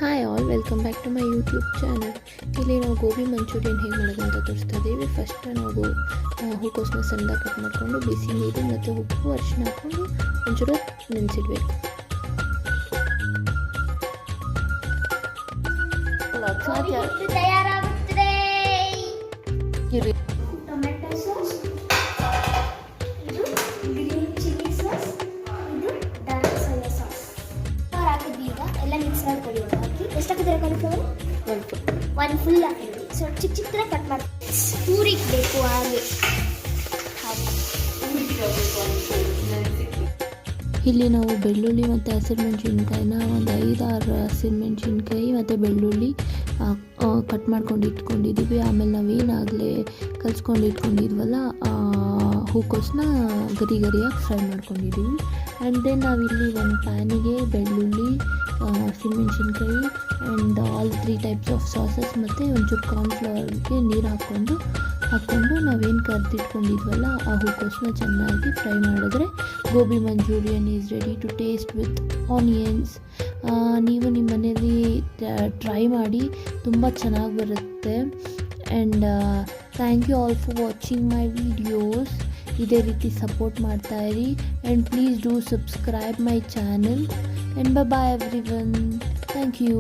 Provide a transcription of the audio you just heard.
Hi all, welcome back to my YouTube channel. ಇಲ್ಲಿ ನಾವು gobi manchurian ಹೇಗೆ ಮಾಡೋದು ಅಂತ ತೋರಿಸ್ತಾ ಇದ್ದೀವಿ. ಫಸ್ಟ್ ನಾವು ಹೂಕೋಸನ್ನ ಸಣ್ಣದಾಗಿ ಕಟ್ ಮಾಡಿಕೊಂಡು ಬಿಸಿ ನೀರು ಮತ್ತು ಉಪ್ಪು ಅರಿಶಿನ ಹಾಕ್ಕೊಂಡು ಒಂಚೂರು ನೆನೆಸಿಡ್ಬೇಕು. ಟೊಮೆಟೊ ಸಾಸ್, ಇದು ಗ್ರೀನ್ ಚಿಲ್ಲಿ ಸಾಸ್, ಇದು ಡಾರ್ಕ್ ಸೋಯಾ ಸಾಸ್ ಹಾಕಿದ್ವಿ. ಈಗ ಎಲ್ಲ ಮಿಕ್ಸ್ ಮಾಡ್ಕೊಳ್ಳಿ. ಹಾಕಿ ಎಷ್ಟು ಹಾಕಿದ್ರೆ ಕಾಲಿಫ್ಲವರ್? ಒನ್ ಫುಲ್ ಹಾಕಿದ್ವಿ. ಸೊ ಚಿಕ್ಕ ಚಿಕ್ಕ ಕಟ್ ಮಾಡಿ ಪೂರಿಗೆ ಬೇಕು. ಹಾಗೆ ಇಲ್ಲಿ ನಾವು ಬೆಳ್ಳುಳ್ಳಿ ಮತ್ತು ಹಸಿರುಮೆಣಸಿನ್ಕಾಯಿನ ಒಂದು 5-6 ಹಸಿರುಮೆಣಸಿನ್ಕಾಯಿ ಮತ್ತು ಬೆಳ್ಳುಳ್ಳಿ ಕಟ್ ಮಾಡ್ಕೊಂಡು ಇಟ್ಕೊಂಡಿದ್ದೀವಿ. ಆಮೇಲೆ ನಾವೇನಾಗಲೇ ಕಲಿಸ್ಕೊಂಡು ಇಟ್ಕೊಂಡಿದ್ವಲ್ಲ ಹೂಕೋಸನ್ನ ಗರಿಯಾಗಿ ಫ್ರೈ ಮಾಡ್ಕೊಂಡಿದ್ದೀವಿ. ಆ್ಯಂಡ್ ದೆನ್ ನಾವಿಲ್ಲಿ ಒಂದು ಪ್ಯಾನಿಗೆ ಬೆಳ್ಳುಳ್ಳಿ, ಹಸಿರುಮೆಣಸಿನ್ಕಾಯಿ and all 3 types of sauces ಮತ್ತು ಒಂಚೂರು ಕಾರ್ನ್ಫ್ಲವರ್ಗೆ ನೀರು ಹಾಕ್ಕೊಂಡು ನಾವೇನು ಕರೆದಿಟ್ಕೊಂಡಿದ್ವಲ್ಲ ಆ ಹೂಕೋಸನ್ನ ಚೆನ್ನಾಗಿ ಫ್ರೈ ಮಾಡಿದ್ರೆ gobi manchurian is ready to taste with onions. ನೀವು ನಿಮ್ಮ ಮನೆಯಲ್ಲಿ ಟ್ರೈ ಮಾಡಿ, ತುಂಬ ಚೆನ್ನಾಗಿ ಬರುತ್ತೆ. And thank you all for watching my videos. ಇದೇ ರೀತಿ ಸಪೋರ್ಟ್ ಮಾಡ್ತಾಯಿರಿ and please do subscribe my channel and bye everyone. Thank you.